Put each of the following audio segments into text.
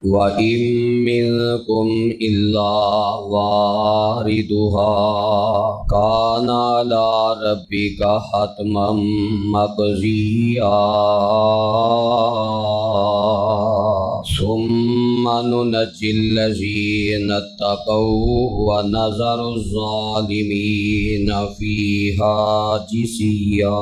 وَإِن مِّنكُمْ إِلَّا وَارِدُهَا كَانَ عَلَى رَبِّكَ حَتْمًا مَّقْضِيًّا ثُمَّ نُنَجِّي الَّذِينَ اتَّقَوْا وَنَذَرُ الظَّالِمِينَ فِيهَا جِثِيًّا۔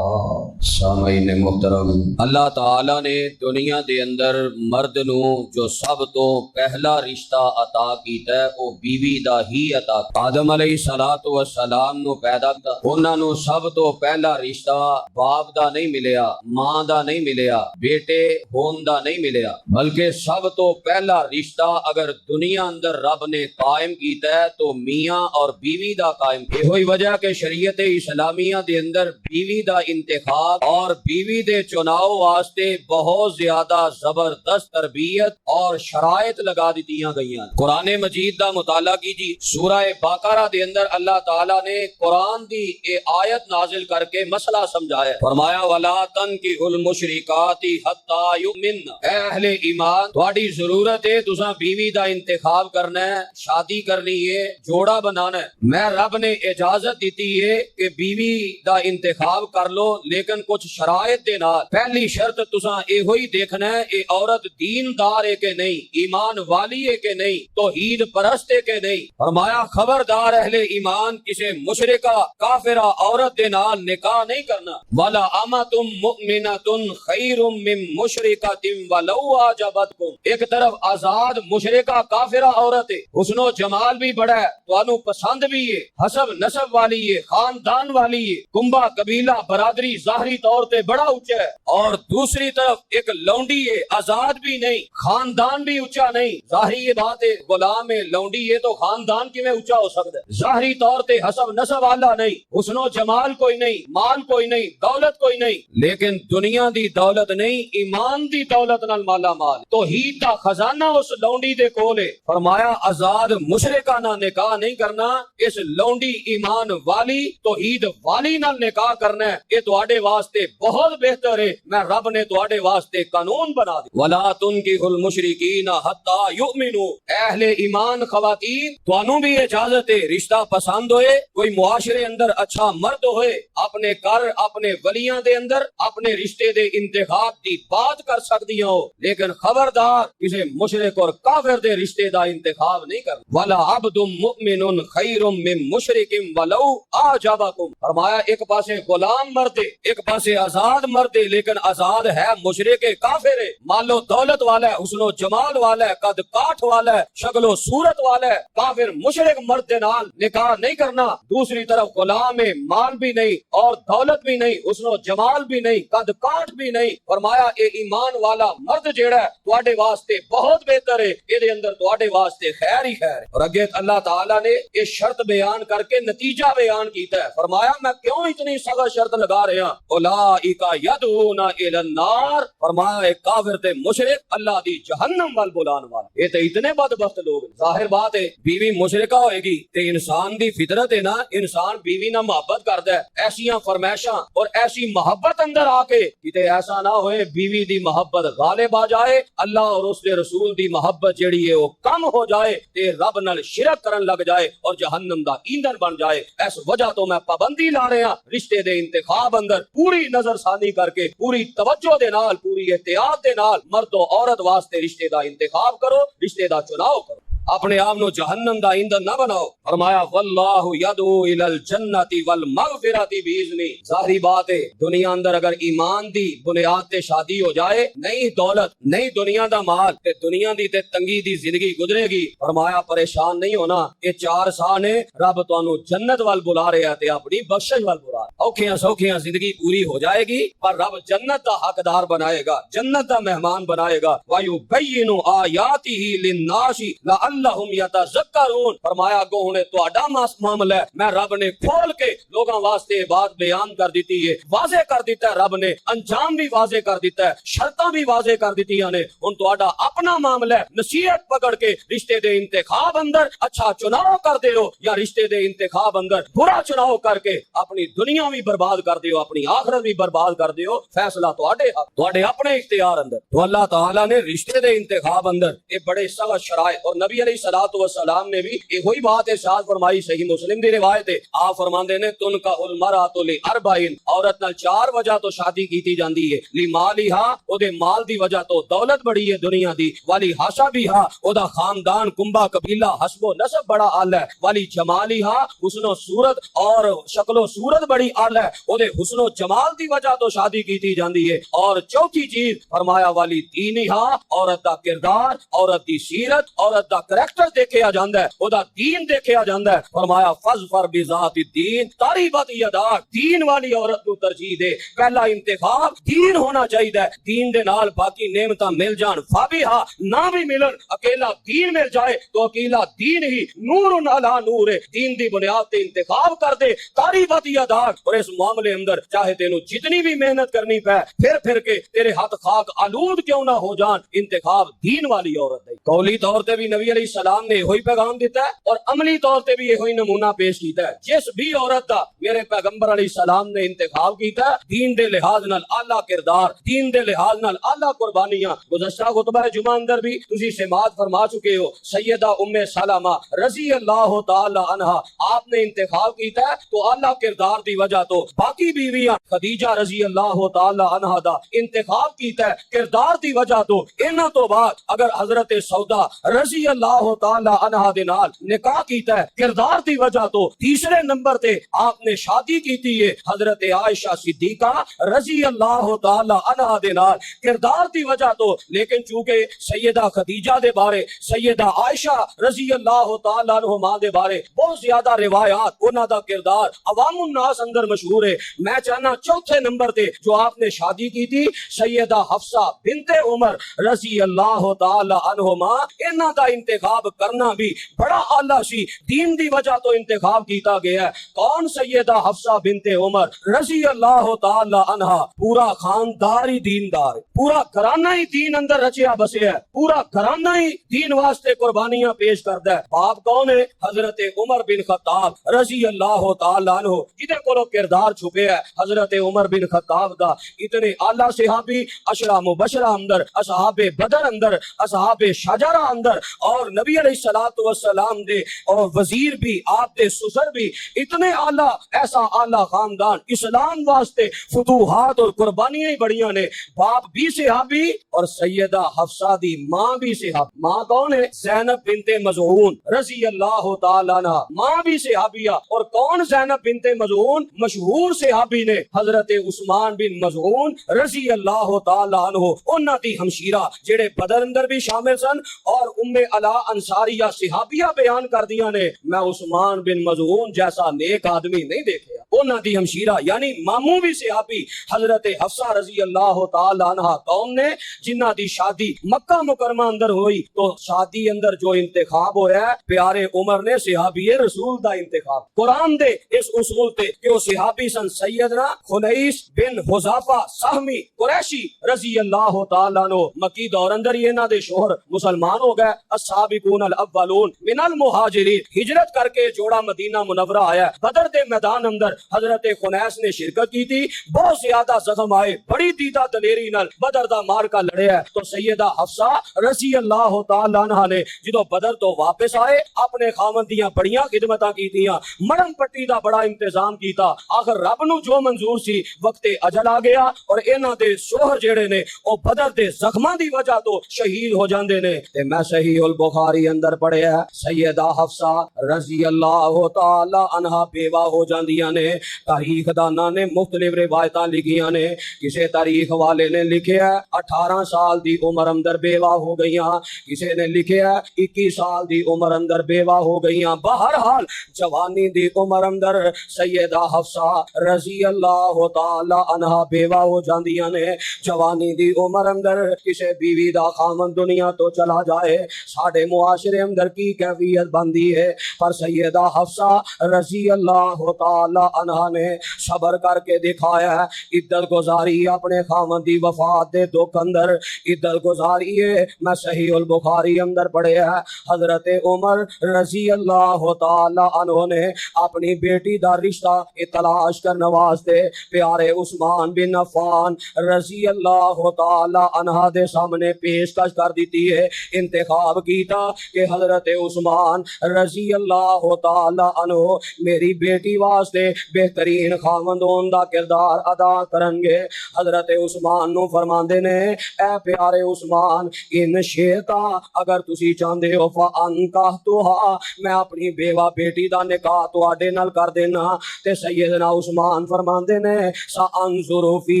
سامعین محترم، اللہ تعالی نے دنیا دے اندر مرد نو جو سب تو پہلا رشتہ عطا کیتا ہے وہ بیوی دا ہی عطا کیتا۔ آدم علیہ الصلوۃ والسلام نو پیدا کیتا، انہاں نو سب تو پہلا رشتہ باپ دا نہیں ملیا، ماں دا نہیں ملیا، بیٹے ہون دا نہیں ملیا، بلکہ سب تو پہلا رشتہ اگر دنیا اندر رب نے قائم کیتا ہے تو میاں اور بیوی دا قائم کیتا ہے۔ ہوئی وجہ کہ شریعت اسلامیہ دے اندر بیوی دا انتخاب اور بیوی دے چناؤ واسطے بہت زیادہ زبردست تربیت اور شرائط لگا دیتیاں گئیاں۔ قرآن مجید دا مطالعہ کیجی، سورہ بقرہ دے اندر اللہ تعالیٰ نے قرآن دی اے آیت نازل کر کے مسئلہ سمجھایا، فرمایا وَلَا تَنْكِحُوا الْمُشْرِكَاتِ حَتَّى يُؤْمِنَّ۔ اے اہل ایمان، تہاڈی ضرورت ہے تساں بیوی دا انتخاب کرنا ہے، شادی کرنی ہے، جوڑا بنانا ہے۔ میں رب نے اجازت دیتی ہے کہ بیوی دا انتخاب کر لو، لیکن کچھ شرائط دے نال۔ پہلی شرط تساں اے ہوئی دیکھنا ہے اے عورت دیندار ہے کہ نہیں، ایمان والی ہے کہ نہیں، توحید پرست ہے کہ نہیں۔ فرمایا خبردار اہل ایمان کسی مشرکہ کافرہ عورت دے نال نکاح نہیں کرنا۔ وَلَا أَمَةٌ مُؤْمِنَةٌ خَيْرٌ مِّن مُشْرِكَةٍ وَلَوْ أَعْجَبَتْكُمْ۔ ایک طرف آزاد مشرکہ کافرہ عورت ہے، حسن و جمال بھی بڑا ہے، تانوں پسند بھی ہے، حسب نسب والی ہے، خاندان والی ہے، کنبہ قبیلہ برادری ظاہری طور پہ بڑا اونچا ہے، اور دوسری طرف ایک لونڈی ہے، آزاد بھی نہیں، خاندان بھی اونچا نہیں۔ ظاہری یہ بات ہے، غلام ہے، لونڈی ہے تو خاندان کی میں اونچا ہو سکتا ہے، ظاہری طور پہ حسب نسب والا نہیں، حسن و جمال کوئی نہیں، مال کوئی نہیں، دولت کوئی نہیں، لیکن دنیا دی دولت نہیں، ایمان دی دولت نال مالا مال، توحید دا خزانہ اس لونڈی دے کول ہے۔ فرمایا آزاد مشرکہ نہ نکاح نہیں کرنا، اس لونڈی ایمان والی توحید والی نال نکاح کرنا ہے، یہ تواڈے واسطے بہت بہتر ہے۔ میں رب نے تواڈے واسطے قانون بنا دی، وَلَا تُنْكِحُوا الْمُشْرِكِينَ حَتَّى يُؤْمِنُوا۔ اہل ایمان خواتین تانوں بھی اجازت ہے، رشتہ پسند ہوئے، کوئی معاشرے اندر اچھا مرد ہوئے، اپنے گھر اپنے ولیاں دے اندر اپنے رشتے دے انتخاب دی بات کر سکدیاں ہو، لیکن خبردار کسی مشرک اور کافر دے رشتے دا انتخاب نہیں کرنا۔ وَلَا عَبْدٌ مُؤْمِنٌ خَيْرٌ مِّن مُشْرِكٍ وَلَوْ أَعْجَبَكُمْ۔ فرمایا ایک پاسے غلام مرد ہے، ایک پاسے آزاد مرد ہے، لیکن آزاد ہے مشرک کافر ہے، مال و دولت والا ہے، حسن و جمال والا ہے، قد کاٹ والا ہے، شکل و صورت والا ہے، کافر مشرک مرد دے نال نکاح نہیں کرنا۔ دوسری طرف غلام ہے، مال بھی نہیں اور دولت بھی نہیں، حسن و جمال بھی نہیں، قد کاٹ بھی نہیں۔ فرمایا اے ایمان والا مرد جیڑا ہے تواڈے واسطے بہت بہتر ہے، اے دے اندر تواڈے واسطے خیر ہی خیر ہے۔ اور اگے اللہ تعالیٰ نے یہ شرط بیان کر کے نتیجہ بیان کیتا ہے، فرمایا میں کیوں اتنی سخت شرط لگا رہا ہوں، اولئک یدعون الی النار۔ فرمایا ایک کافر تے مشرک اللہ دی جہنم وال بلان والا، یہ تے اتنے بدبخت لوگ۔ ظاہر بات ہے بیوی مشرکہ ہوئے گی تے انسان دی فطرت ہے نا، انسان بیوی نہ محبت کرتا ہے، ایسیاں فرمائشاں اور ایسی محبت اندر آ کے کتے ایسا نہ ہوئے بیوی دی محبت غالب آ جائے، اللہ اور اس دے رسول دی محبت جیڑی ہے وہ کم ہو جائے تے رب نال شرک کرن لگ جائے اور جہنم دا ایندھن بن جائے۔ اس وجہ تو میں پابندی لا رہا رشتے دے انتخاب اندر پوری نظر ثانی کر کے پوری توجہ دے نال پوری احتیاط دے نال مرد و عورت واسطے رشتے دا انتخاب کرو، رشتے دا چناؤ کرو، اپنے آپ نو جہنم دا ایندھن نہ بناؤ۔ فرمایا واللہ یدعو الی الجنۃ والمغفرۃ باذنہ۔ ظاہری بات ہے دنیا اندر اگر ایمان دی بنیاد تے شادی ہو جائے، نہیں دولت نہیں دنیا دا مال تے دنیا دی تے تنگی دی زندگی گزرے گی۔ فرمایا پریشان نہیں ہونا، یہ 4 سال ہے رب تانوں جنت وال بلا رہا ہے تے اپنی بخشش وال بلا رہا ہے۔ اوکھیاں سوکھیاں زندگی پوری ہو جائے گی پر رب جنت دا حقدار بنائے گا، جنت دا مہمان بنائے گا۔ وَيُبَيِّنُ آیاتہ لِلنَّاسِ لَعَلَّهُمْ يَتَذَكَّرُونَ۔ فرمایا گو ہنے تہاڈا معاملہ ہے، میں رب نے کھول کے لوگاں واسطے بات بیان کر دیتی ہے، واضح کر دیتا ہے، رب نے انجام بھی واضح کر دیتا ہے، شرطاں بھی واضح کر دیتی نے۔ ہن تہاڈا اپنا معاملہ ہے، نصیحت پکڑ کے رشتے دے انتخاب اندر اچھا چناؤ کر دے ہو یا رشتے دے انتخاب اندر برا چناؤ کر کے اپنی دنیا بھی برباد کر دیو اپنی آخرت بھی برباد کر دیو فیصلہ تواڈے اپنے اختیار اندر تو اللہ تعالیٰ نے رشتے دے انتخاب اندر یہ بڑے سخت شرائط اور نبی علیہ الصلوۃ والسلام نے بھی یہی بات ارشاد فرمائی صحیح مسلم دی روایت ہے آپ فرماندے نے تنکا المرأۃ لاربعین عورت نال 4 وجہ تو شادی کیتی جاندی ہے لمالھا او دے مال دی وجہ تو دولت بڑی ہے دنیا دی والی حسبھا او دا خاندان کنبا قبیلہ حسب و نسب بڑا اعلی ہے والی جمالھا حسن و صورت اور شکل و صورت بڑی اعلی ہے او دے حسن و جمال دی وجہ تو شادی کیتی جاندی ہے اور چوتھی چیز فرمایا والی دینھا عورت دا کردار عورت دی سیرت عورت دا کریکٹر دیکھیا جاندا ہے او دا دین دیکھیا جاندا ہے فرمایا فظفر بذات الدین تریبت یداک دین والی عورت کو ترجیح دے پہلا انتخاب دین ہونا چاہیے دین دے نال باقی نعمتاں مل جان فابیہا نہ بھی ملن اکیلا دین مل جائے تو اکیلا دین ہی نور علی نور ہے دین دی بنیاد تے انتخاب کر دے تریبت یداک اور اس معاملے اندر چاہے تینوں جتنی بھی محنت کرنی پے پھر کے تیرے ہاتھ خاک آلود کیوں نہ ہو جان انتخاب دین والی عورت ہے قولی طور تے بھی نبی علیہ السلام نے وہی پیغام دیتا ہے اور عملی طور تے بھی وہی نمونہ پیش کیتا ہے جس بھی عورت دا میرے پیغمبر علیہ السلام نے انتخاب کیتا ہے دین دے لحاظ نال اعلی کردار دین دے لحاظ نال اعلی قربانیاں گزشتہ خطبہ جمعہ اندر بھی تسی سماعت فرما چکے ہو سیدہ ام سلمہ رضی اللہ تعالی عنہا آپ نے انتخاب کیتا ہے تو اعلی کردار دی وجہ تو باقی بیویاں خدیجہ رضی اللہ تعالی عنہا دا انتخاب کیتا ہے کردار دی وجہ تو انہاں تو بعد اگر حضرت سودا رضی اللہ تعالی عنہا دے نال نکاح کیتا ہے کردار دی وجہ تو تیسرے نمبر تے آپ نے شادی کیتی ہے حضرت عائشہ صدیقہ رضی اللہ تعالی عنہا دے نال کردار دی وجہ تو لیکن چونکہ سیدہ خدیجہ دے بارے سیدہ عائشہ رضی اللہ تعالی عنہما دے بارے بہت زیادہ روایات انہاں دا کردار عوام الناس اندر مشہور ہے میں چاہنا چوتھے نمبر تے جو آپ نے شادی کی تھی سیدہ حفصہ بنت عمر رضی اللہ تعالی عنہما انہاں دا انتخاب کرنا بھی بڑا اعلیٰ سی دین دی وجہ تو انتخاب کیتا گیا ہے کون سیدہ حفصہ بنت عمر رضی اللہ تعالی عنہا پورا خاندار ہی دیندار پورا گھرانہ ہی دین اندر رچیا بسیا ہے پورا گھرانہ ہی دین واسطے قربانیاں پیش کردا ہے باپ کون ہے حضرت عمر بن خطاب رضی اللہ تعالی عنہ جدے کولو کردار چھپے ہے حضرت عمر بن خطاب دا اتنے اعلیٰ صحابی عشرہ مبشرہ اندر اصحاب بدر اندر اصحاب شجرہ اندر اور نبی علیہ الصلوۃ والسلام دے اور وزیر بھی آپ دے سسر بھی اتنے اعلیٰ ایسا اعلیٰ خاندان اسلام واسطے فتوحات اور قربانیاں ہی بڑیاں نے باپ بھی صحابی اور سیدہ حفصہ دی ماں بھی صحابی ماں کون ہے زینب بنت مظعون رضی اللہ تعالی عنہ ماں بھی صحابیہ اور کون زینب بنت مظعون مشہور صحابی نے حضرت عثمان بن مظعون رضی اللہ تعالی عنہ انہاں دی ہمشیرہ جڑے بدر اندر بھی شامل سن اور ام علا انصاریہ صحابیہ بیان کر دیا نے میں عثمان بن مظعون جیسا نیک آدمی نہیں دیکھا انہاں دی ہمشیرہ یعنی ماموں بھی صحابی حضرت حفصہ رضی اللہ تعالی عنہ کون نے جنہ دی شادی مکہ مکرمہ اندر ہوئی تو شادی اندر جو انتخاب ہویا ہے پیارے عمر نے صحابی رسول دا انتخاب قرآن دے اس اصول تے کہ وہ صحابی سن سیدنا خنیس بن حذافہ سہمی قریشی رضی اللہ تعالی عنہ مکی دور اندر یہ انہاں دے شوہر مسلمان ہو گئے السابقون الاولون من المہاجرین ہجرت کر کے جوڑا مدینہ منورہ آیا بدر دے میدان اندر حضرت خنیس نے شرکت کی تھی بہت زیادہ زخم آئے بڑی دیدہ دلیری نال بدر دا مارکا لڑے ہے تو سیدہ حفصہ رضی اللہ تعالی عنہ نے جدو بدر تو واپس آئے اپنے خاوند دیاں بڑیاں خدمتاں کیتیاں مرم پٹی دا بڑا انتظام کیتا آخر رب نو جو منظور سی وقت اجل آ گیا اور انہاں دے شوہر جڑے نے او بدر دے زخماں دی وجہ تو شہید ہو جاندے نے تے میں صحیح البخاری اندر پڑھیا سیدہ حفصہ رضی اللہ تعالی عنہا بیوہ ہو جاندیاں نے تاریخ داناں نے مختلف روایتاں لکھیاں نے کسے تاریخ والے نے لکھیا 18 سال دی عمر اندر بیوہ ہو گئیاں کسے نے لکھیا 21 سال دی عمر اندر بیوہ ہو گئیاں بہرحال جوانی دی عمر اندر سیدہ حفصہ رضی اللہ تعالی عنہا بیوہ ہو جاندیاں نے جوانی دی عمر اندر کسے بیوی دا خامن دنیا تو چلا چلا جائے ساڈے معاشرے اندر کی کیفیت بندی ہے. پر سیدہ حفصہ رضی اللہ تعالی عنہا نے صبر کر کے دکھایا ہے. عدت گزاری اپنے خاوند دی وفات دے دکھ اندر عدت گزاری ہے. میں صحیح البخاری اندر پڑھے ہے حضرت عمر رضی اللہ تعالی عنہ نے اپنی بیٹی دا رشتہ تلاش کرنے واسطے پیارے عثمان بن عفان رضی اللہ تعالی عنہ دے سامنے پیشکش کر دیتی ہے. انتخاب کیتا کہ حضرت عثمان رضی اللہ تعالی عنہ میری بیٹی واسطے بہترین خاوند ہون دا کردار ادا کرن گے. حضرت عثمان نو فرماندے نے اے پیارے عثمان ان شیتا اگر تسی چاہندے ہو فانکحتھا میں اپنی بیوہ بیٹی دا نکاح تواڈے نال کر دینا. تے سیدنا عثمان فرماندے نے سانظر فی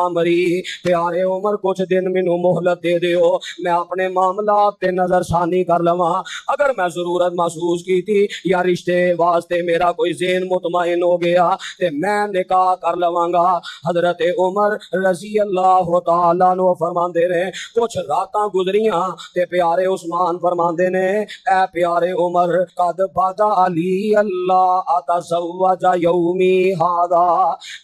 امری پیارے عمر کچھ دن مینوں مہلت دے دیو میں اپنے معاملات تے نظر ثانی کر لواں. اگر میں ضرورت محسوس کی تھی یا رشتے واسطے میرا کوئی ذہن مطمئن ہو گیا تے میں نکاح کر لواں گا. حضرت عمر رضی اللہ تعالی عنہ فرماندے نے کچھ راتاں گزریاں تے پیارے عثمان فرماندے نے اے پیارے عمر قد بدا علی اللہ اتزوج یومی ھذا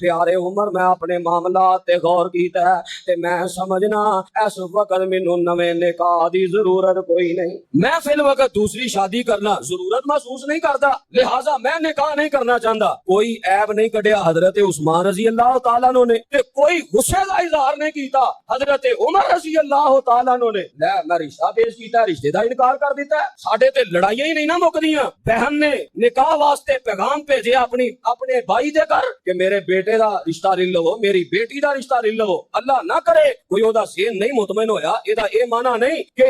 پیارے عمر میں اپنے معاملات تے غور کیتا ہے تے میں سمجھنا اس وقت مینوں نویں نکاح دی ضرورت کوئی نہیں. میں فی الوقت دوسری شادی کرنا ضرورت محسوس نہیں کرتا لہذا میں نکاح نہیں کرنا چاہتا. کوئی عیب نہیں کڈیا حضرت عثمان رضی اللہ تعالیٰ عنہ نے تے کوئی غصے کا اظہار نہیں کیتا حضرت عمر رضی اللہ تعالیٰ عنہ نے لے میں رشتہ پیش کیتا رشتے دا انکار کر دیتا ہے. ساڈے تے لڑائیاں ہی نہیں نہ مکدیاں. بہن نے نکاح واسطے پیغام بھیجے اپنے بھائی دے کر کہ میرے بیٹے دا رشتہ لے لو میری بیٹی دا رشتہ لے لو. اللہ نہ کرے کوئی او دا ذہن نہیں مطمئن ہویا اے دا اے معنی نہیں کہ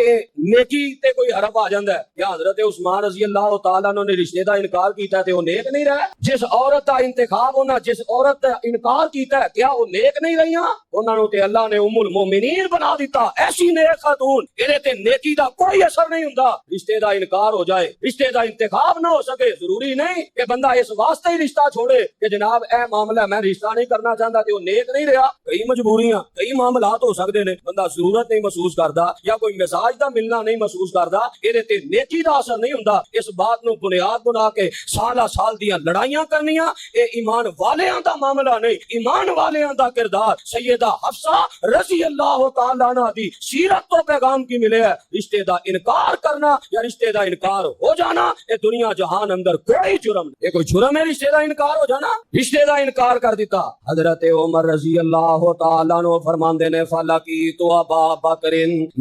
نیکی تے کوئی حرف آ جاندا ہے. یا حضرت عثمان رضی اللہ تعالیٰ عنہ نے رشتے دا انکار کیتا تے وہ نیک نہیں رہا. جس عورت دا انتخاب ہونا جس عورت دا انکار کیتا ہے کیا وہ نیک نہیں رہیاں؟ انہاں نو تے اللہ نے ام المومنین بنا دیتا. ایسی نیک خاتون اے تے نیکی دا کوئی اثر نہیں ہوندا. رشتے دا انکار ہو جائے رشتے دا انتخاب نہ ہو سکے ضروری نہیں کہ بندہ اس واسطے ہی رشتہ چھوڑے کہ جناب اے معاملہ میں رشتہ نہیں کرنا چاہتا تے وہ نیک نہیں رہا. کئی مجبوریاں کئی معاملات ہو سکتے نے بندہ ضرورت نہیں محسوس کردا یا کوئی مزاج دا ملنا نہیں محسوس کردا اے تے نیکی دا اثر نہیں ہوندا. اس بات نو بنیاد بنا کے سالہ سال دیاں لڑائیاں کرنیاں اے ایمان والیاں دا معاملہ نہیں. ایمان والیاں دا کردار سیدہ حفصہ رضی اللہ تعالیٰ عنہ دی سیرت تو پیغام کی ملے ہے. رشتے دا انکار کرنا یا رشتے دا انکار ہو جانا اے دنیا جہان اندر کوئی جرم نہیں. اے کوئی جرم ہے رشتے دا انکار ہو جانا؟ رشتے دا انکار کر دیتا. حضرت عمر رضی اللہ تعالیٰ عنہ فرماندے نے فلقیت ابا بکر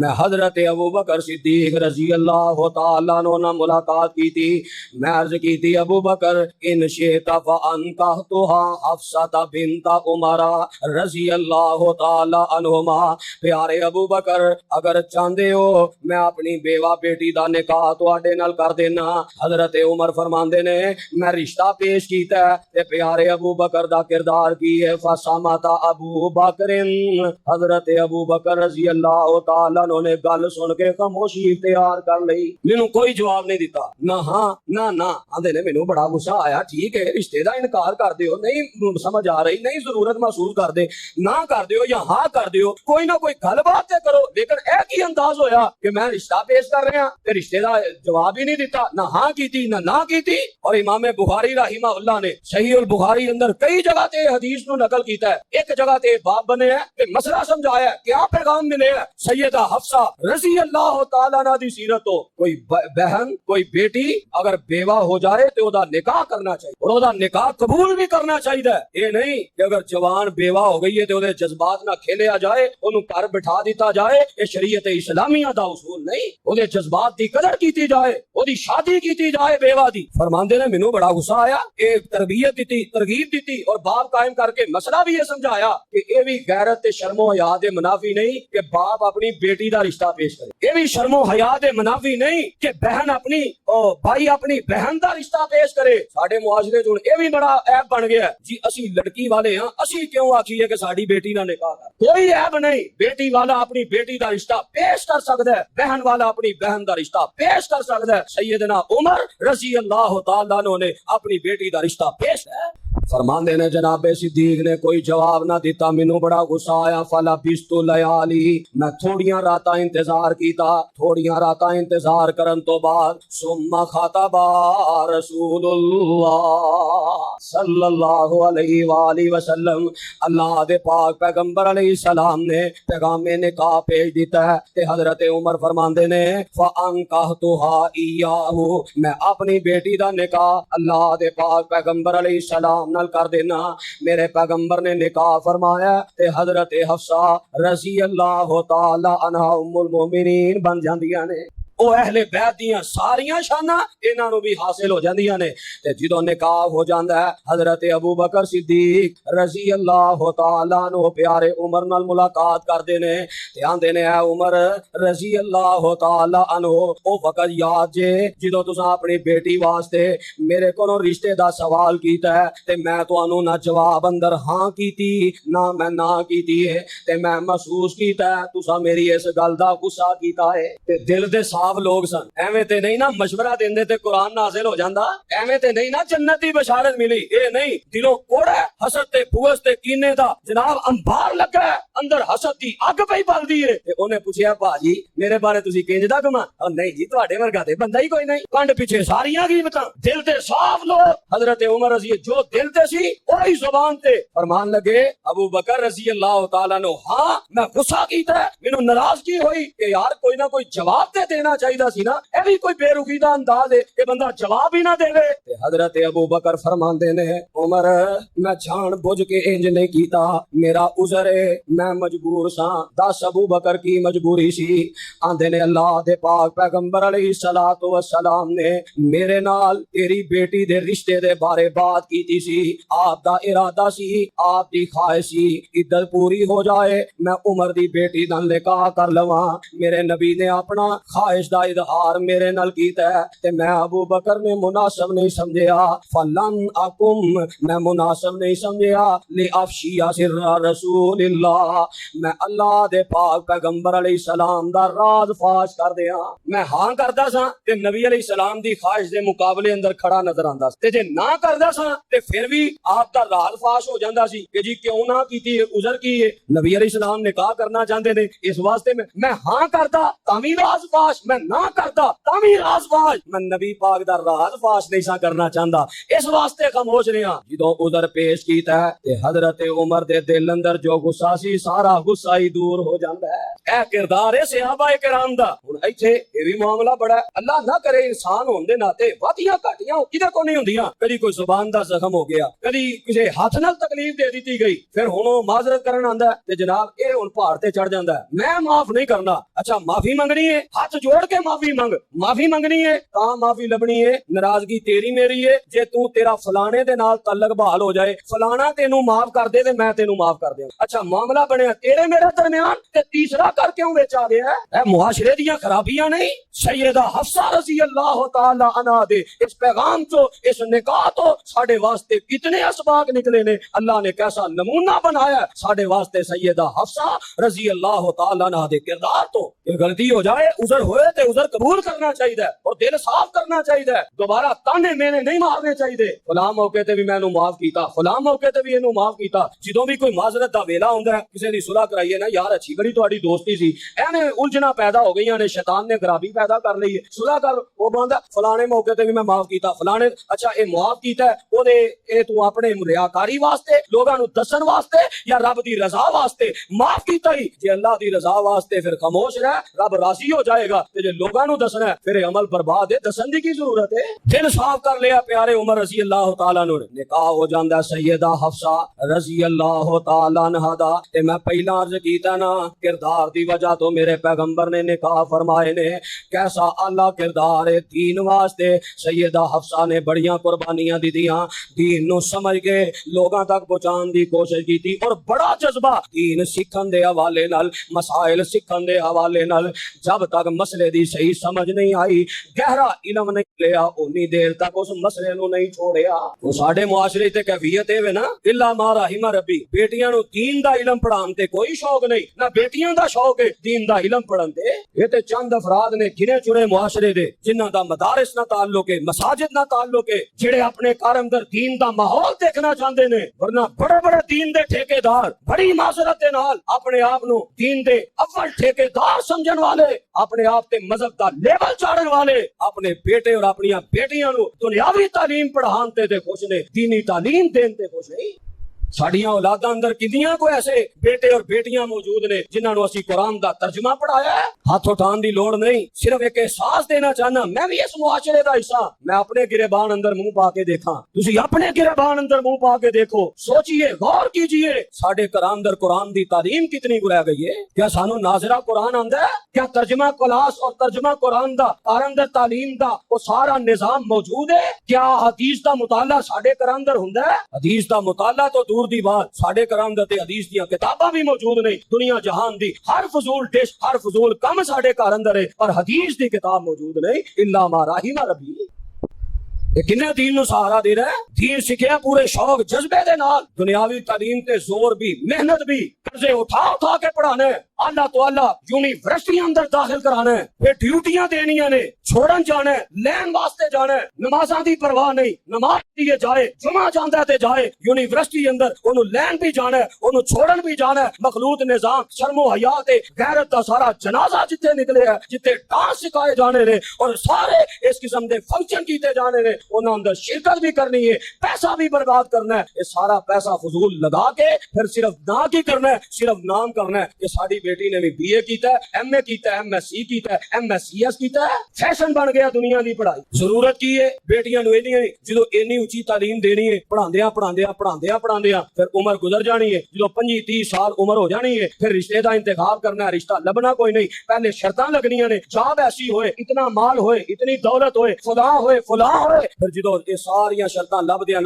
میں حضرت ابو بکر صدیق رضی اللہ تعالیٰ عنہ نے ملاقات کی تھی. میں عرض کی تھی ابو بکر ان شئت فانکحتھا حفصہ بنت عمر رضی اللہ تعالیٰ عنہما پیارے ابو بکر اگر چاہندے ہو میں اپنی بیوہ بیٹی دا نکاح تواڈے نال کر دینا. حضرت عمر فرماندے نے میں رشتہ پیش کیتا ہے تے پیارے ابو بکر دا کردار کی ہے. فصمت ابو بکر حضرت ابو بکر رضی اللہ تعالیٰ عنہ نے گل سن کے خاموشی اختیار کر لئی. مینوں کوئی جواب نہیں دیتا نہ ہاں نہ نہ. آندے نے مینوں بڑا غصہ آیا ٹھیک ہے رشتے دا انکار کر دیو نہیں سمجھ آ رہی نہیں ضرورت محسوس کر دے نہ کر دیو یا ہاں کر دیو کوئی نہ کوئی گل بات تے کرو. لیکن اے کی انداز ہویا کہ میں رشتہ پیش کر رہا تے رشتے دا جواب ہی نہیں دیتا نہ ہاں کیتی نہ کیتی. اور امام بخاری رحمہ اللہ نے صحیح البخاری اندر کئی جگہ تے حدیث نو نقل کیتا ہے. ایک جگہ تے باب بنے ہے کہ مسئلہ سمجھایا ہے کیا پیغام ملے ہے. سیدہ حفصہ رضی اللہ تعالیٰ عنہ دی سیرت ہو کوئی بہن کوئی بیٹی اگر بیوہ ہو جائے تو دا نکاح کرنا چاہیے اور دا نکاح قبول بھی کرنا چاہیے. یہ نہیں کہ اگر جوان بیوہ ہو گئی ہے تو دے جذبات نہ کھیلیا جائے انہوں گھر بٹھا دیتا جائے. یہ شریعت اسلامیہ دا اصول نہیں. وہ دے جذبات دی قدر کیتی جائے وہ دی شادی کیتی جائے بیوہ دی. فرماندے نے مینوں بڑا غصہ آیا. ایک تربیت دیتی ترغیب دیتی اور باپ قائم کر کے مسئلہ بھی یہ سمجھایا کہ یہ بھی غیرت شرم و حیا دے منافی نہیں کہ باپ اپنی بیٹی دا رشتہ پیش کرے. یہ بھی شرم و حیا دے منافی نہیں کہ بہن اپنی بھائی اپنی بہن دا رشتہ پیش کرے. ساڈے معاشرے چ یہ بھی بڑا عیب بن گیا ہے جی اسی لڑکی والے ہاں اسی کیوں آکھیے کہ ساڈی بیٹی نہ نکاح کر. کوئی عیب نہیں. بیٹی والا اپنی بیٹی دا رشتہ پیش کر سکتا ہے بہن والا اپنی بہن دا رشتہ پیش کر سکتا ہے. سیدنا عمر رضی اللہ تعالیٰ عنہ نے اپنی بیٹی دا رشتہ پیش ہے. فرماندے نے جناب صدیق نے کوئی جواب نہ دیتا، مینوں بڑا غصہ آیا، فلا بستو لیالی، میں تھوڑیاں راتاں انتظار کیتا، تھوڑیاں راتاں انتظار کرن تو بعد ثم خطب رسول اللہ صلی اللہ علیہ وآلہ وسلم، اللہ دے پاک پیغمبر علیہ السلام نے پیغام نکاح بھیج دیتا ہے تے حضرت عمر فرماندے نے فانکحتھا ایاہ، میں اپنی بیٹی دا نکاح اللہ دے پاک پیغمبر علیہ السلام نال کر دینا۔ میرے پیغمبر نے نکاح فرمایا تے حضرت حفصہ رضی اللہ تعالی عنہا ام المومنین بن جاندیاں نے۔ او اہل بیت دیاں ساریاں شاناں انہاں نوں بھی حاصل ہو جاندیاں نے تے جدوں نکاح ہو جاندا ہے حضرت ابو بکر صدیق رضی اللہ تعالی عنہ پیارے عمر نال ملاقات کردے نے تے آندے نے اے عمر رضی اللہ تعالی عنہ او وقت یاد جے جدوں تساں اپنی بیٹی واسطے میرے کولوں رشتے دا سوال کیتا ہے تے میں تانوں نہ جواب اندر ہاں کیتی نہ میں نہ کیتی ہے تے میں محسوس کیتا ہے تساں میری اس گل دا غصہ کیتا ہے تے دل دے صاف لوگ سن، ایویں تے نہیں نا مشورہ دیندے تے قرآن نازل ہو جاندا، ایویں تے نہیں نا جنت دی بشارت ملی، اے نہیں دلوں کوڑا ہے، حسد تے بغض تے کینے دا جناب انبار لگا ہے، اندر حسد دی اگ پئی بلدی ہے تے اونے پوچھیا بھاجی میرے بارے تسی کنج دا گما؟ نہیں جی تواڈے ورگا تے بندہ ہی کوئی نہیں، کنڈ پیچھے ساریاں غیبتاں، دل تے صاف لوگ۔ حضرت عمر رضی جو دل تے سی وہی زبان تے فرمان لگے، ابو بکر رضی اللہ تعالیٰ عنہ ہاں میں غصہ کیتا ہے، مینوں ناراضگی ہوئی کہ یار کوئی نہ کوئی جواب تے دینا چاہیے سی نا، اے بھی کوئی بے رخی دا انداز ہے کہ بندہ جواب ہی نہ دے تے حضرت ابو بکر فرماندے نے عمر میں جان بوجھ کے انج نہیں کیتا، میرا عذر ہے، میں مجبور ساں۔ دس ابو بکر کی مجبوری سی؟ آندے نے اللہ دے پاک پیغمبر علیہ الصلوۃ والسلام نے میرے نال تیری بیٹی دے رشتے دے بارے بات کیتی سی، آپ دا ارادہ سی، آپ دی خواہش سی عدت پوری ہو جائے میں عمر دی بیٹی نال نکاح کر لواں۔ میرے نبی نے اپنا خواہش دا اظہار میرے نال کیتا ہے تے میں ابو بکر نے مناسب نہیں سمجھیا، فلن اکم میں مناسب نہیں سمجھیا لافشی سر رسول اللہ، میں اللہ دے پاک پیغمبر علیہ السلام دا راز فاش کر دیاں۔ میں ہاں کردا سا تے نبی علیہ السلام دی خواہش دے مقابلے اندر کھڑا نظر آندا تے جے نہ کردا سا تے پھر بھی آپ دا راز فاش ہو جاندا سی کہ جی کیوں نہ کیتی ہے، عذر کی ہے، نبی علیہ السلام نکاح کرنا چاہندے نے، اس واسطے میں ہاں کردا تاوی راز فاش، میں نہ کردا تاوی راز فاش، میں نبی پاک دا راز فاش نہیں سا کرنا چاہندا، اس واسطے خاموش رہا۔ جدوں عذر پیش کیتا ہے تے حضرت عمر دے دل اندر جو غصہ سی سارا غصہ ہی دور ہو جاندا ہے۔ اے کردار ہے صحابہ کرام دا۔ ہن ایتھے یہ بھی معاملہ بڑا ہے، اللہ نہ کرے انسان ہون دے ناتے واتیاں گھٹیاں کدے کو نہیں ہوندیاں، کدی کوئی زبان دا زخم ہو گیا، کدی کسے ہاتھ نال تکلیف دے دتی گئی، پھر ہن او معذرت کرن آندا ہے تے جناب اے ہن پہاڑ تے چڑھ جاندا ہے، میں معاف نہیں کرنا۔ اچھا معافی منگنی ہے، ہاتھ جوڑ کے معافی منگ، معافی منگنی ہے تاں معافی لبنی ہے، ناراضگی تیری میری ہے، جے تو تیرا فلانے دے نال تعلق بحال ہو جائے، فلانا تینوں معاف کر دے تے میں تینوں معاف کر دیاں، اچھا معاملہ بنیا تیرے میرے درمیان تے تیسرا کر کیوں وچ آ گیا ہے؟ اے معاشرے دیاں خرابیاں نہیں، سیدہ حفصہ رضی اللہ تعالی عنہا دے اس پیغام تو اس نکاح تو ساڈے واسطے کتنے اسباق نکلے نے، اللہ نے کیسا نمونہ بنایا ہے ساڈے واسطے سیدہ حفصہ رضی اللہ تعالی عنہا دے کردار تو۔ کہ غلطی ہو جائے عذر ہوئے تے عذر قبول کرنا چاہیے اور دل صاف کرنا چاہیے، دوبارہ تانے مینے نہیں مارنے چاہیے، فلاں موقع تے بھی میں معاف کیتا، فلاں موقع تے بھی اینوں معاف کیتا۔ جدوں بھی کوئی معذرت دا ویلا ہوندا ہے کسے دی صلح کرائیے نا، یار اچھی بڑی تہاڈی دوستی سی، ایویں الجھنا پیدا ہو گئیاں نے، شیطان نے خرابی پیدا کر لئی ہے، صلح کر، وہ بندہ فلانے موقع تے بھی میں معاف کیتا، فلانے اچھا اے معاف کیتا ہے او دے اے تو اپنے ریاکاری واسطے لوگاں نوں دسن واسطے یا رب دی رضا واسطے معاف کیتا ہی؟ جے اللہ دی رضا واسطے پھر خاموش رہ، رب راضی ہو جائے گا، تے جے لوگاں نوں دسنا ہے پھر عمل برباد ہے، دسن دی کی ضرورت ہے؟ دل صاف کر لیا پیارے عمر رضی اللہ تعالیٰ عنہ، نکاح ہو جاندا ہے سیدہ حفصہ رضی اللہ تعالیٰ عنہا دا۔ تے میں پہلا عرض کیتا نا کردار دی وجہ تو میرے پیغمبر نے نکاح فرمائے نے، کیسا اعلیٰ کردار ہے دین واسطے، سیدہ حفصہ نے بڑیاں قربانیاں دیدیاں، دین نو سمجھ کے لوگاں تک پہنچان دی کوشش کیتی، اور بڑا جذبہ دین سکھن دے حوالے نال، مسائل سکھن دے حوالے نال، جب تک مسئلے دی صحیح سمجھ نہیں آئی، گہرا علم نہیں لیا، اونی دیر تک اس مسئلے نو نہیں چھوڑیا۔ وہ ساڈے معاشرے تے کیفیت ہے نا، الا ما رحم ربی، بیٹیاں نو دین دا علم پڑھان تے کوئی شوق نہیں، نہ بیٹیاں دا شوق ہے دین دا علم پڑھن تے۔ یہ تے چند افراد نے گنے چنے معاشرے دے جنہاں دا مدارس نہ تعلق ہے، مساجد نہ تعلق ہے، جڑے اپنے گھر اندر دین دا ماحول دیکھنا چاہندے نے، ورنہ بڑے بڑے دین دے ٹھیکیدار بڑی معذرت دے نال اپنے آپ نو دین دے اول ٹھیکیدار سمجھن والے، اپنے آپ تے مذہب دا لیبل چاڑن والے، اپنے بیٹے اور اپنی بیٹیاں نو دنیاوی تعلیم پڑھان تے خوش نے، دینی تعلیم دین تے خوش نہیں۔ ساڈیاں اولاداں اندر کتنیاں کوئی ایسے بیٹے اور بیٹیاں موجود نے جنہاں نو اسی قرآن دا ترجمہ پڑھایا ہے۔ ہاتھ اٹھان دی لوڑ نہیں، صرف ایک احساس دینا چاہنا، میں بھی اس معاشرے دا حصہ، میں اپنے گریبان اندر منہ پا کے دیکھاں، تسی اپنے گریبان اندر منہ پا کے دیکھو، سوچئے، غور کیجئے، ساڈے قرآن اندر قرآن دی تعلیم کتنی گرا گئی ہے؟ کیا سانو ناظرہ قرآن آندا ہے؟ کیا ترجمہ کلاس اور ترجمہ قرآن دا قرآن اندر تعلیم دا وہ سارا نظام موجود ہے؟ کیا حدیث دا مطالعہ ساڈے قرآن اندر ہوندا ہے؟ حدیث دا مطالعہ تو دور دی بات، ساڈے کرام دے حدیث دیاں کتاباں بھی موجود نہیں، دنیا جہان دی ہر فضول ڈش، ہر فضول کم ساڈے گھر اندر ہے، پر حدیث دی کتاب موجود نہیں، الا ما رحم ربی۔ یہ کنے دین نو سہارا دے رہا ہے؟ دین سکھیا پورے شوق جذبے دے نال، دنیاوی تعلیم تے زور بھی، محنت بھی، قرضے اٹھا اٹھا کے پڑھانے، اللہ تو اللہ یونیورسٹی اندر داخل کرانا ہے، پھر ڈیوٹیاں دینیاں نے، چھوڑن جانا ہے، لین واسطے جانا ہے، نمازاں دی پرواہ نہیں، نماز دیے جائے، جمعہ جاندا ہے تے جائے، یونیورسٹی اندر انہوں لین بھی جانا ہے، انہوں چھوڑن بھی جانا ہے، مخلوط نظام، شرم و حیا تے غیرت دا سارا جنازہ جتنے نکلے ہے، جتنے ڈانس سکھائے جانے نے، اور سارے اس قسم دے فنکشن کیتے جانے نے، انہوں اندر شرکت بھی کرنی ہے، پیسہ بھی برباد کرنا ہے، یہ سارا پیسہ فضول لگا کے پھر صرف نہ کی کرنا ہے، صرف نام کرنا ہے کہ ساڑی بیٹی نے بھی بی اے کیتا ہے، ایم اے کیتا ہے، ایم ایس سی کیتا ہے، ایم ایس سی ایس کیتا ہے، فیشن بن گیا دنیا دی پڑھائی۔ ضرورت کی ہے بیٹیاں نو اینی جدو اینی اونچی تعلیم دینی ہے، پڑھاندیاں پھر عمر گزر جانی ہے، جدو 25-30 سال عمر ہو جانی ہے، پھر رشتے دا انتخاب کرنا ہے، رشتہ لبنا کوئی نہیں، پہلے شرطاں لگنیاں نے، جاب ایسی ہوئے، اتنا مال ہوئے، اتنی دولت ہوئے، فلاں ہوئے، پھر جدو یہ ساریاں شرطاں لبدیاں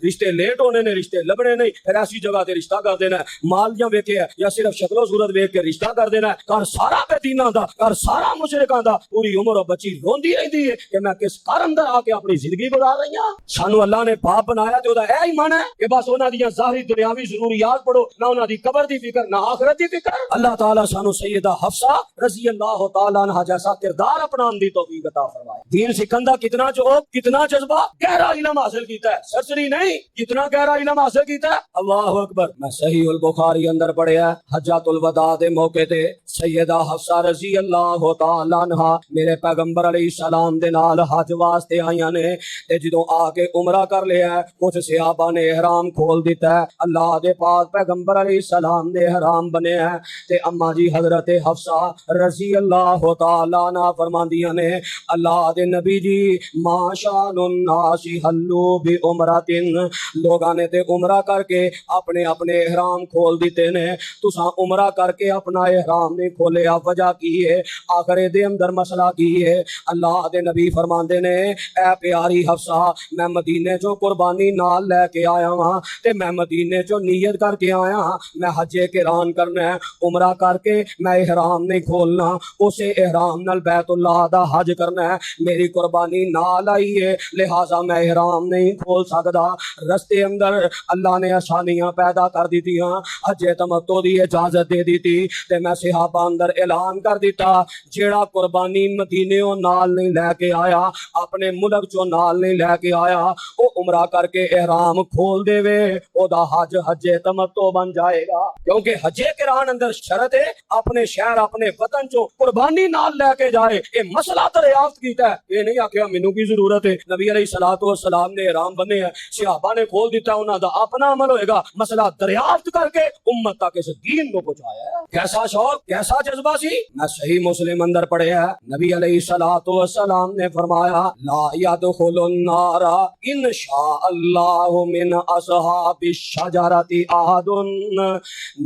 رشتے لیٹ ہونے نے، رشتے لبنے نہیں، پھر ایسی جگہ تے رشتہ کر دینا ہے، مال جاں ویکھے ہے یا صرف شکل و صورت ویکھ کے رشتہ کر دینا ہے، کر سارا بے دیناں دا، کر سارا مشرکاں دا، پوری عمر اور بچی روندی رہندی ہے کہ میں کس گھر اندر آ کے اپنی زندگی گزار رہی ہوں۔ سانو اللہ نے باپ بنایا تے او دا اے ایمان ہے کہ بس انہاں دیاں ظاہری دنیاوی ضروریات پڑھو، نہ انہاں دی قبر دی فکر، نہ آخرت دی فکر۔ اللہ تعالیٰ سانو سیدہ حفصہ رضی اللہ تعالیٰ عنہا جیسا کردار اپنان دی توفیق عطا فرمائے۔ دین سکھن دا کتنا شوق، کتنا جذبہ، گہرا علم حاصل کیتا ہے، سرسری نہیں، کتنا گہرا علم حاصل کیتا ہے، اللہ اکبر۔ میں صحیح البخاری اندر پڑھیا حجۃ الوداع دے موقع تے سیدہ حفصہ رضی اللہ تعالیٰ عنہا میرے پیغمبر علیہ السلام دے نال حج واسطے آئیاں نے، تے جدوں آ کے عمرہ کر لیا ہے، کچھ صحابہ نے احرام کھول دیتا ہے، اللہ دے پاک پیغمبر علیہ السلام دے احرام بنے ہیں، تے اما جی حضرت حفصہ رضی اللہ تعالیٰ عنہ فرماندیاں نے، اللہ دے نبی جی ما شان الناس حلوا بعمرۃ، لوگاں نے تے عمرہ کر کے اپنے اپنے احرام کھول دیتے نے، تساں عمرہ کر کے اپنا احرام نہیں کھولیا، وجہ کی ہے؟ آخر دے اندر مسئلہ کی ہے؟ اللہ دے نبی فرماندے نے، اے پیاری حفصہ میں مدینے چوں قربانی نال لے کے آیا ہاں، تے میں مدینے چوں نیت کر کے آیا ہاں، میں حج قران کرنا ہے، عمرہ کر کے میں احرام نہیں کھولنا، اسے احرام نال بیت اللہ دا حج کرنا ہے، میری قربانی نال آئی ہے، لہٰذا میں احرام نہیں کھول سکدا۔ رستے اندر اللہ نے آسانیاں پیدا کر دیتیاں، حج تمتع دی اجازت دے دیتی، تے میں صحابہ اندر اعلان کر دیتا جیڑا قربانی مدینےوں نال نہیں لے کے آیا، اپنے ملک چوں نال نہیں لے کے آیا، او عمرہ کر کے احرام کھول دے وے، او دا حج حج تمتع بن جائے گا، کیونکہ حج قران اندر شرط ہے اپنے شہر اپنے وطن چوں قربانی نال لے کے جائے۔ اے مسئلہ دریافت کیتا ہے، یہ نہیں آکھیا مینوں کی ضرورت ہے، نبی علیہ الصلوۃ والسلام نے احرام بنے ہیں، صحابہ نے کھول دیتا، انہاں دا اپنا عمل ہوئے گا، مسئلہ دریافت کر کے امت تک اس دین کو پہنچایا ہے۔ کیسا شوق، کیسا جذبہ سی؟ میں صحیح مسلم اندر پڑھے ہے، نبی علیہ الصلوۃ والسلام نے فرمایا لا يدخل النار ان شاء اللہ من اصحاب الشجرۃ احد،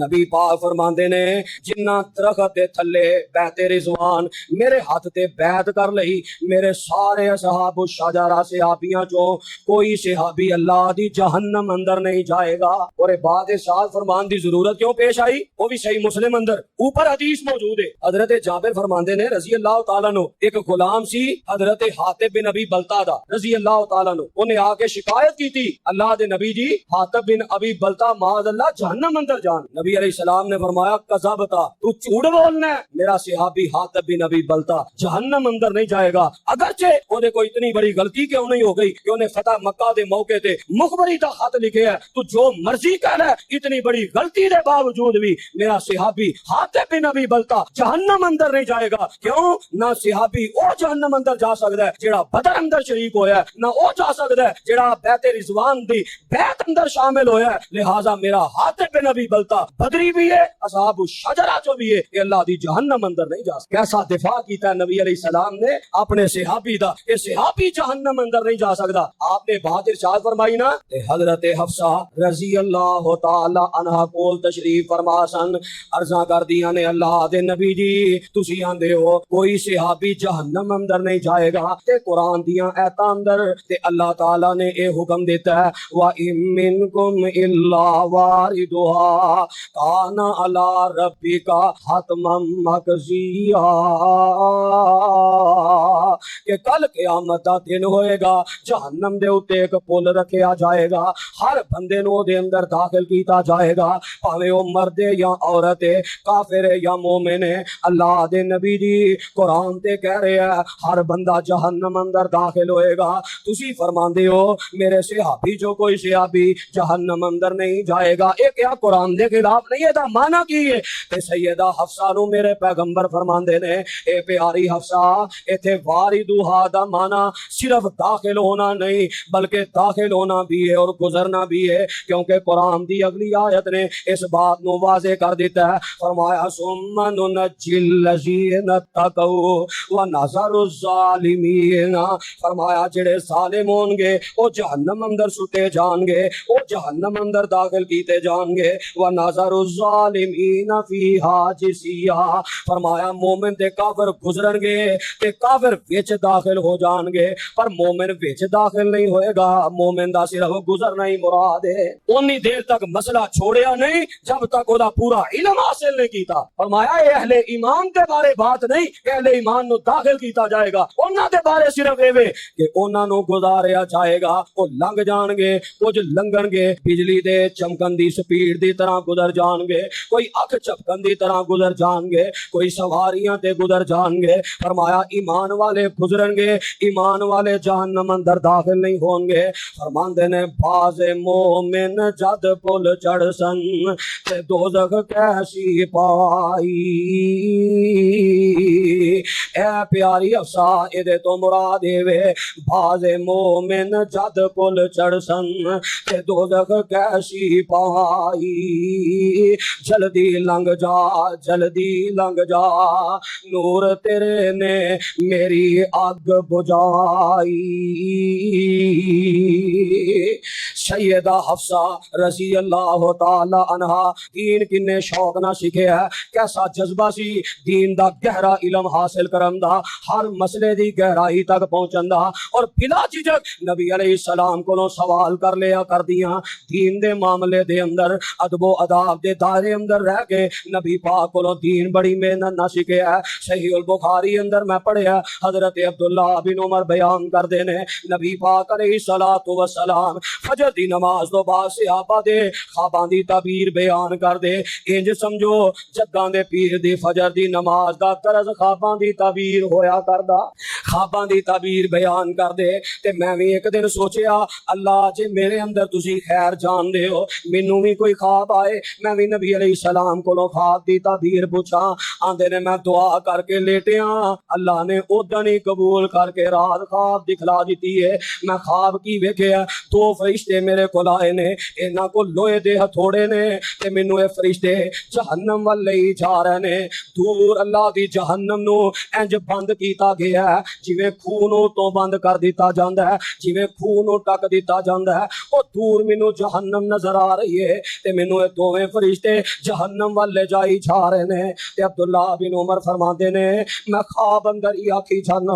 نبی پاک فرماندے نے جنہ درخت دے تھلے بیت رضوان میرے ہاتھ تے بیعت کر لئی، میرے سارے اصحاب الشجرہ صحابیاں چوں کوئی صحابی اللہ دی جہنم اندر نہیں جائے گا۔ اور بعد سال فرمان دی ضرورت کیوں پیش آئی؟ وہ بھی صحیح مسلم اندر اندر اوپر حدیث موجود ہے. حضرت جابر فرماندے نے رضی اللہ تعالیٰ عنہ ایک غلام سی حضرت حاتب بن ابی بلتا دا رضی اللہ تعالیٰ عنہ, انہیں آ کے شکایت کی تھی اللہ دے نبی جی حاتب بن ابی بلتا معاذ اللہ جہنم اندر جان. نبی علیہ السلام نے فرمایا کذبتا, تو جھوٹ بولنا ہے, میرا صحابی حاتب بن ابی بلتا جہنم اندر نہیں جائے گا. اگرچہ انہیں کوئی اتنی بڑی غلطی کیوں نہیں ہو گئی کہ انہیں فتح مکہ دے موقع تے مخبری دا خط لکھے ہے, تو جو مرضی کہہ لے, اتنی بڑی غلطی دے باوجود بھی میرا صحابی حاتب بن ابی بلتا جہنم اندر نہیں جائے گا. کیوں؟ نہ صحابی او جہنم اندر جا سکتا ہے جڑا بدر اندر شریک ہویا ہے, نہ او جا سکتا ہے جڑا بیت رضوان دی بیت اندر شامل ہویا ہے. لہٰذا میرا حاتب بن ابی بلتا بدری بھی ہے, اصحاب الشجرہ جو بھی ہے, کہ اللہ دی جہنم اندر نہیں جا سکتا. کیسا دفاع کیتا ہے نبی علیہ السلام نے اپنے صحابی دا, کہ صحابی جہنم اندر نہیں جا سکتا. آپ نے بات ارشاد فرمائی نا, حضرت حفصہ رضی اللہ تعالی عنہا کول تشریف فرما سن, عرضاں کر دیا نے اللہ دے نبی جی تسی آندے ہو کوئی صحابی جہنم اندر نہیں جائے گا, تے قرآن دیاں ایتاں اندر تے اللہ تعالی نے اے حکم دیتا ہے وَإِن مِّنكُمْ إِلَّا وَارِدُهَا كَانَ عَلَىٰ رَبِّكَ حَتْمًا مَّقْضِيًّا, کہ کل قیامت دا دن ہوئے گا, جہنم دے اوتے ایک پل رکھیا جائے گا, ہر بندے نو دے اندر داخل کیتا جائے گا, پاویں او مرد ہے یا عورت ہے, کافر ہے یا مومن ہے. اللہ دے نبی جی قرآن تے کہہ رہے ہیں ہر بندہ جہنم اندر داخل ہوئے گا. تسی فرماندے ہو میرے صحابی جو کوئی صحابی جہنم اندر نہیں جائے گا, اے کیا قرآن دے خلاف نہیں ہے؟ دا معنی کی ہے؟ تے سیدہ حفصہ نو میرے پیغمبر فرماندے نے اے پیاری حفصہ, ایتھے واردوہا دا معنی صرف داخل ہونا نہیں بلکہ داخل ہونا بھی ہے اور گزرنا بھی ہے, کیونکہ قرآن دی اگلی آیت نے اس بات نو واضح کر دیتا ہے. فرمایا ثم ننجی الذین اتقوا ونذر الظالمین, فرمایا جڑے ظالم ہون گے او جہنم اندر سٹے جان گے, او جہنم اندر داخل کیتے جان گے. ونذر الظالمین فیہا جثیا, فرمایا مومن تے کافر گزرن گے تے کافر وچ داخل ہو جان گے, پر مومن وچ داخل نہیں ہوئے گا, مومن دا صرف گزرنا ہی مراد ہے. اونی دیر تک مسئلہ چھوڑیا نہیں جب تک وہ پورا علم حاصل نہیں کیتا. فرمایا اے اہل ایمان دے بارے بات نہیں کہ اہل ایمان نو داخل کیتا جائے گا, انہاں دے بارے صرف ایوے کہ انہاں نو گزاریا جائے گا, وہ لنگ جان گے, کچھ لنگن گے بجلی دے چمکن دی سپیڈ دی طرح گزر جان گے, کوئی اکھ چپکن دی طرح گزر جان گے, کوئی سواریاں تے گزر جان گے. فرمایا ایمان والے گزرن گے, ایمان والے جہنم اندر داخل نہیں ہون گے. فرماندے نے باز مومن جد پل چڑھ سن تے دوزخ کیسی پائی. اے پیاری حفصہ ایدے تو مراد وے باز مومن جد پل چڑھ سن تے دوزخ کیسی پائی. جلدی لنگ جا, جلدی لنگ جا, نور تیرے نے میری آگ بجھائی. سیدہ حفصہ رضی اللہ تعالی عنہا دین کنے شوق نہ سکھے ہے, کیسا جذبہ سی دین دا گہرا علم حاصل کرن دا, ہر مسئلے دی گہرائی تک پہنچن دا, اور بلا جھجک نبی علیہ السلام کو سوال کر لیا کر دیاں. دین دے معاملے دے اندر ادب و اداب دے دائرے اندر رہ کے نبی پاک کو دین بڑی محنت نہ سکھے ہے. صحیح البخاری اندر میں پڑھیا حضرت عبداللہ بن عمر بیان کر دینے نبی پاک علیہ السلام فجر دی نماز تو بعد صحابہ دے خواباں دی تعبیر بیان کر دے. انج سمجھو جگاں دے پیر دی فجر دی نماز دا طرز خواباں دی تعبیر ہویا کردا, خواباں دی تعبیر بیان کر دے. تے میں بھی ایک دن سوچیا اللہ جے میرے اندر تسی خیر جان دے ہو, مینوں بھی کوئی خواب آئے, میں بھی نبی علیہ السلام کو خواب دی تعبیر پوچھا. آندے نے میں دعا کر کے لیٹیا, اللہ نے ادن ہی قبول کر کے رات خواب دکھلا دیتی ہے. میں خواب کی ویکھیا, دو فرشتے میرے کول آئے نے, انہاں کو لوہے دے ہتھوڑے نے تے مینوں اے فرشتے جہنم ول لے جا رہے نے. دور اللہ دی جہنم نو انج بند کیتا گیا ہے ਜਿਵੇਂ ਖੂਨ ਨੂੰ ਤੋਂ ਬੰਦ ਕਰ ਦਿੱਤਾ ਜਾਂਦਾ ਹੈ, ਜਿਵੇਂ ਖੂਨ ਨੂੰ ਟੱਕ ਦਿੱਤਾ ਜਾਂਦਾ ਹੈ, ਉਹ ਦੂਰ ਮੈਨੂੰ ਜਹੰਨਮ ਨਜ਼ਰ ਆ ਰਹੀ ਹੈ ਤੇ ਮੈਨੂੰ ਇਹ ਦੋਵੇਂ ਫਰਿਸ਼ਤੇ ਜਹੰਨਮ ਵੱਲ ਲੈ ਜਾਈ ਜਾ ਰਹੇ ਨੇ। ਤੇ ਅਬਦੁੱਲਾ ਬਿਨ ਉਮਰ ਫਰਮਾਉਂਦੇ ਨੇ ਮੈਂ ਖਾਬ ਅੰਦਰ ਹੀ ਆਖੀ ਜਾਨਾ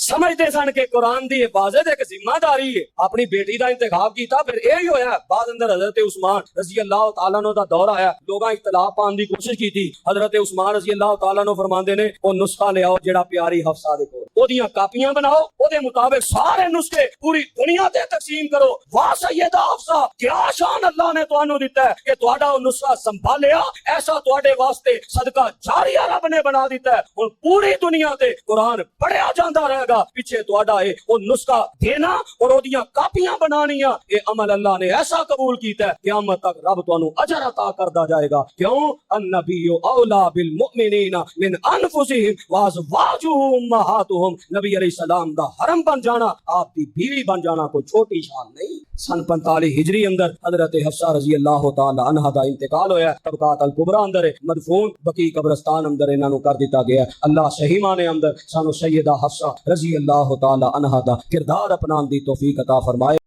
سمجھتے سن کہ قرآن دی حفاظت ایک ذمہ داری ہے، اپنی بیٹی دا انتخاب کیتا، پھر یہی ہویا بعد اندر حضرت عثمان رضی اللہ تعالیٰ عنہ دا دور آیا، لوگاں اختلاف پان دی کوشش کی تھی، حضرت عثمان رضی اللہ تعالیٰ عنہ فرماندے نے وہ نسخہ لے آؤ جڑا پیاری حفصہ دے کول، او دیاں کاپیاں بناؤ، او دے مطابق سارے نسخے پوری دنیا تے تقسیم کرو، واہ سیدہ حفصہ کیا شان اللہ نے تانوں دیتا ہے کہ تہاڈا او نسخہ سنبھالیا، ایسا تواڈے واسطے صدقہ جاریہ رب نے بنا دیتا ہے، ہن پوری دنیا تے قرآن پڑھیا جاندا رہے گا، پیچھے تہاڈا اے او نسخہ دینا اور او دیاں کاپیاں بنانیاں، اے عمل اللہ نے ایسا قبول کیتا ہے قیامت تک رب تانوں اجر عطا کردا جائے گا۔ کیوں؟ النبی اولا بالمؤمنین من انفسہم وازواجہ امہاتہم، نبی علیہ السلام دا حرم بن جانا، آپ دی بیوی بن جانا کوئی چھوٹی شان نہیں۔ سن 45 ہجری اندر حضرت حفصہ رضی اللہ تعالی عنہا دا انتقال ہویا، طبقات الکبریٰ اندر مدفون بقیع قبرستان اندر انہاں نو کر دیتا گیا۔ اللہ صحیح معنی اندر سانو سیدہ حفصہ رضی اللہ تعالی عنہا دا کردار اپنان دی توفیق عطا فرمائے۔